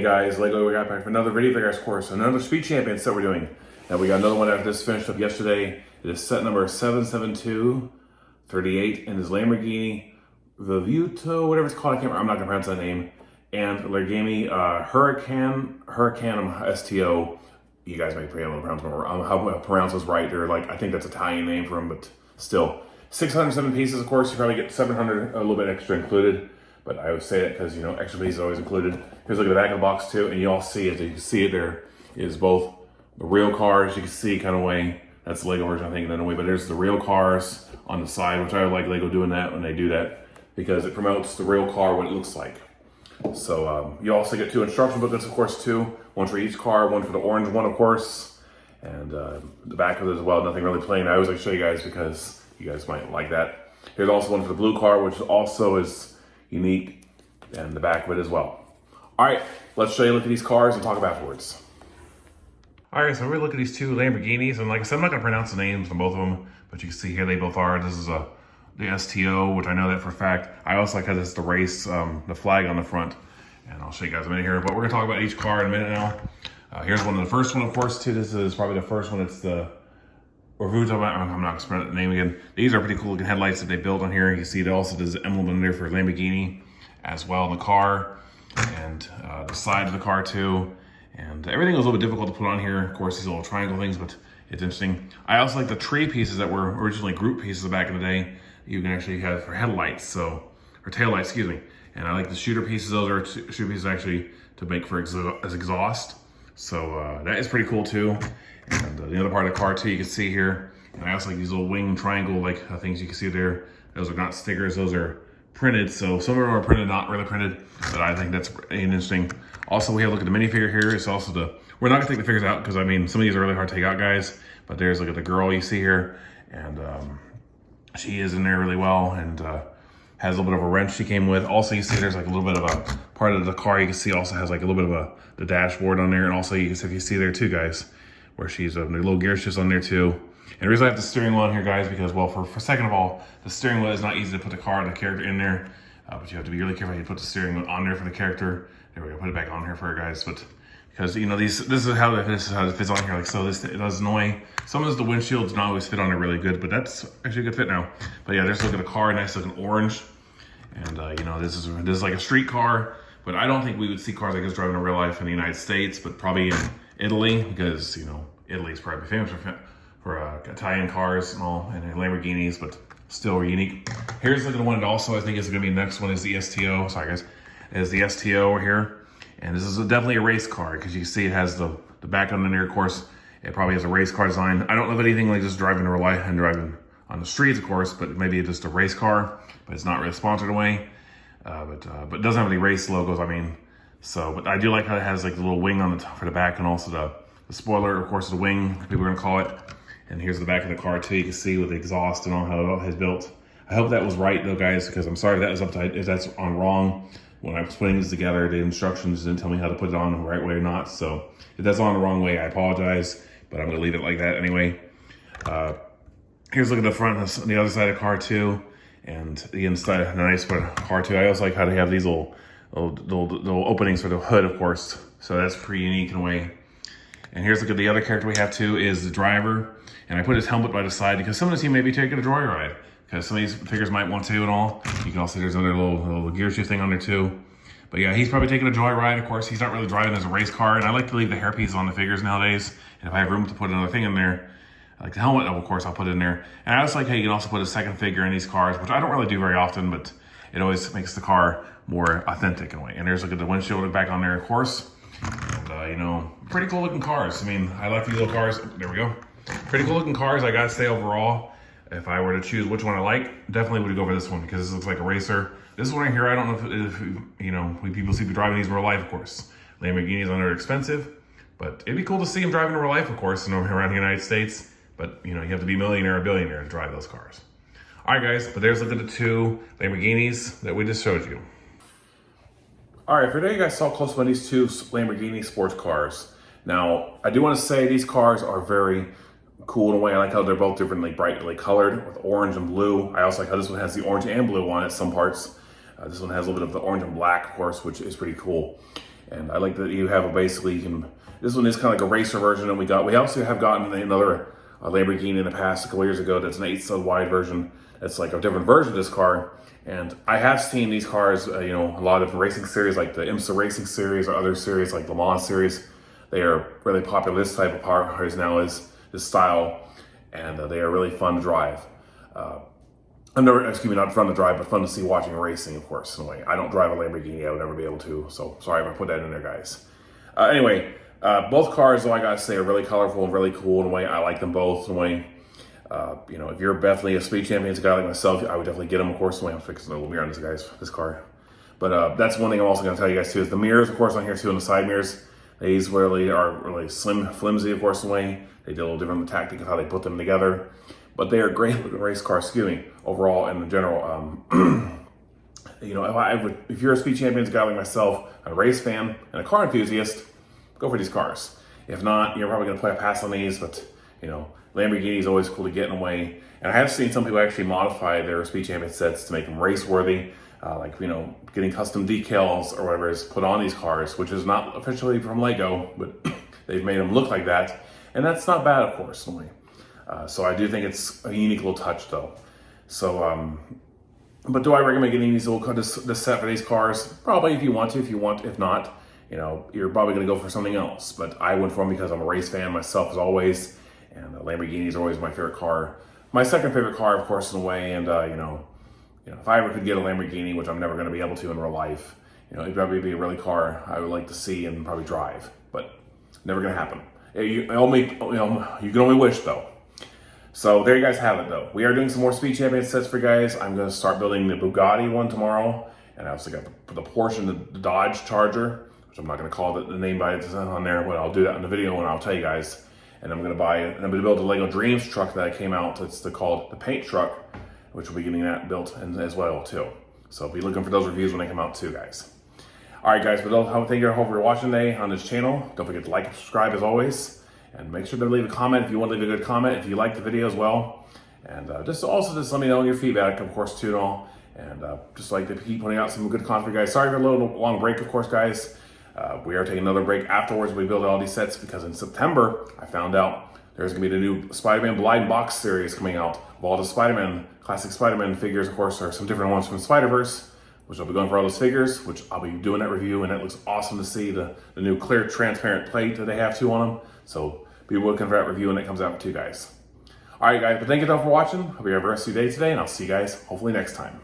Hey guys, Lego, we got back for another video for guys course, another Speed Champion set we're doing. Now we got another one after this finished up yesterday. It is set number 77238 in this Lamborghini Revuelto, whatever it's called. I'm not gonna pronounce that name. And Lamborghini Huracan STO. You guys may be able to pronounce this right. Or like, I think that's Italian name for them, but still. 607 pieces, of course. You probably get 700, a little bit extra included. But I always say that because, you know, extra pieces are always included. Here's a look at the back of the box too, and you all see it. You can see it there is both the real cars. You can see kind of way, that's the Lego version, I think, in a way, but there's the real cars on the side, which I like Lego doing that when they do that because it promotes the real car, what it looks like. So you also get 2 instruction booklets, of course, too. One for each car, one for the orange one, of course, and the back of it as well. Nothing really plain. I always like to show you guys because you guys might like that. Here's also one for the blue car, which also is unique, and the back of it as well. All right, let's show you a look at these cars and talk about afterwards. All right, so we're gonna look at these 2 Lamborghinis, and like I said, I'm not gonna pronounce the names on both of them, but you can see here they both are. This is the STO, which I know that for a fact. I also like how this is the race, the flag on the front, and I'll show you guys in a minute here, but we're gonna talk about each car in a minute now. Here's one of the first one, of course, too. This is probably the first one. It's the Revuelto. I'm not gonna pronounce the name again. These are pretty cool looking headlights that they built on here. You can see it also does the emblem in there for Lamborghini as well in the car, and the side of the car too. And everything was a little bit difficult to put on here. Of course, these little triangle things, but it's interesting. I also like the tree pieces that were originally group pieces back in the day. You can actually have for headlights, or tail lights, excuse me. And I like the shooter pieces. Those are shooter pieces actually to make for as exhaust. So that is pretty cool too. And the other part of the car too, you can see here. And I also like these little wing triangle things you can see there. Those are not stickers, those are printed. So some of them are printed, not really printed, but I think that's interesting. Also, we have a look at the minifigure here. It's also we're not gonna take the figures out because I mean, some of these are really hard to take out, guys. But there's, look at the girl you see here. And she is in there really well, and has a little bit of a wrench she came with. Also, you see there's like a little bit of a part of the car you can see also has like a little bit of the dashboard on there. And also, if you see there too, guys, where she's the little gear shifts on there too. And the reason I have the steering wheel on here, guys, because, well, for second of all, the steering wheel is not easy to put the character in there, but you have to be really careful how you put the steering wheel on there for the character. There we go, put it back on here for her, guys. But because, you know, this is how it fits on here, like so. It does annoy. Some of the windshields not always fit on it really good, but that's actually a good fit now. But yeah, there's a look at the car, nice looking orange, and you know, this is like a street car. But I don't think we would see cars like this driving in real life in the United States, but probably in Italy, because, you know, Italy's probably famous for Italian cars and all, and Lamborghinis, but still unique. Here's a look at the one that also I think is gonna be the next one is the STO. Sorry guys, is the STO over here. And this is definitely a race car because you can see it has the back on there, of course. It probably has a race car design. I don't know if anything like just driving in real life and driving on the streets, of course, but maybe it's just a race car, but it's not really sponsored away. But it doesn't have any race logos, I mean. So, but I do like how it has like the little wing on the top for the back, and also the spoiler, of course, the wing, people are gonna call it. And here's the back of the car too. You can see with the exhaust and all how it all has built. I hope that was right though, guys, because I'm sorry if that's on wrong. When I was putting this together, the instructions didn't tell me how to put it on the right way or not. So if that's on the wrong way, I apologize, but I'm gonna leave it like that anyway. Here's a look at the front, on the other side of the car too, and the inside, the nice part of the car too. I also like how they have these little openings for the hood, of course. So that's pretty unique in a way. And here's a look at the other character we have too, is the driver. And I put his helmet by the side because some of the team may be taking a joyride, because some of these figures might want to and all. You can also see there's another little gear shift thing on there too. But yeah, he's probably taking a joyride. Of course, he's not really driving as a race car. And I like to leave the hairpieces on the figures nowadays. And if I have room to put another thing in there, like the helmet, of course, I'll put it in there. And I also like how you can also put a second figure in these cars, which I don't really do very often, but it always makes the car more authentic in a way. And there's, look at the windshield back on there, of course. And, you know, pretty cool looking cars. I mean, I like these little cars. There we go. Pretty cool looking cars, I gotta say overall. If I were to choose which one I like, definitely would go for this one because this looks like a racer. This one right here, I don't know if you know, people see people driving these in real life, of course. Lamborghinis are expensive, but it'd be cool to see them driving in real life, of course, around the United States. But, you know, you have to be a millionaire or billionaire to drive those cars. All right, guys, but there's a look at the 2 Lamborghinis that we just showed you. All right, for today, you guys saw close up on these 2 Lamborghini sports cars. Now, I do want to say these cars are very cool in a way. I like how they're both differently brightly colored with orange and blue. I also like how this one has the orange and blue on it, some parts. This one has a little bit of the orange and black, of course, which is pretty cool. And I like that you have basically, this one is kind of like a racer version, and we also have gotten another Lamborghini in the past a couple years ago that's an 8-stud wide version. That's like a different version of this car. And I have seen these cars, a lot of different racing series, like the IMSA Racing Series or other series like the Le Mans Series. They are really popular. This type of cars now is this style, and they are really fun to drive. Not fun to drive, but fun to see watching racing, of course, in a way. I don't drive a Lamborghini. I would never be able to, so sorry if I put that in there, guys. Anyway, both cars, though, I gotta say, are really colorful and really cool in a way. I like them both in a way. If you're definitely a Speed Champions guy like myself, I would definitely get them, of course. I'm fixing a little mirror on this car. But that's one thing I'm also going to tell you guys, too, is the mirrors, of course, on here, too, and the side mirrors. These really are really slim, flimsy, of course, in a way. They did a little different in the tactic of how they put them together. But they are great looking race cars, overall and in general. If you're a Speed Champions guy like myself, a race fan, and a car enthusiast, go for these cars. If not, you're probably going to play a pass on these, but, Lamborghini is always cool to get in a way. And I have seen some people actually modify their Speed Champion sets to make them race worthy, getting custom decals or whatever is put on these cars, which is not officially from Lego, but they've made them look like that. And that's not bad, of course, in a way. So I do think it's a unique little touch, though. So, but do I recommend getting this set for these cars? Probably if you want to. If not, you're probably going to go for something else. But I went for them because I'm a race fan myself, as always. And Lamborghini is always my favorite car. My second favorite car, of course, in a way. And, if I ever could get a Lamborghini, which I'm never going to be able to in real life, it'd probably be a really car I would like to see and probably drive. But never going to happen. You can only wish, though. So there you guys have it, though. We are doing some more Speed Champion sets for you guys. I'm going to start building the Bugatti one tomorrow. And I also got the Porsche and the Dodge Charger, which I'm not going to call the name by it on there, but I'll do that in the video and I'll tell you guys. And I'm going to build a Lego Dreams truck that came out. It's called the paint truck, which will be getting that built as well, too. So be looking for those reviews when they come out, too, guys. All right, guys, but thank you all for watching today on this channel. Don't forget to like and subscribe, as always. And make sure to leave a comment if you want to leave a good comment, if you like the video as well. And just let me know your feedback, of course, too, and all. And just like to keep putting out some good content for you guys. Sorry for a little long break, of course, guys. We are taking another break afterwards. We build all these sets because in September, I found out there's going to be the new Spider-Man Blind Box series coming out of all the classic Spider-Man figures, of course, or some different ones from Spider-Verse, which I'll be going for all those figures, which I'll be doing that review, and it looks awesome to see the new clear, transparent plate that they have, too, on them. So be looking for that review when it comes out, too, guys. All right, guys, but thank you all for watching. Hope you have the rest of your day today, and I'll see you guys hopefully next time.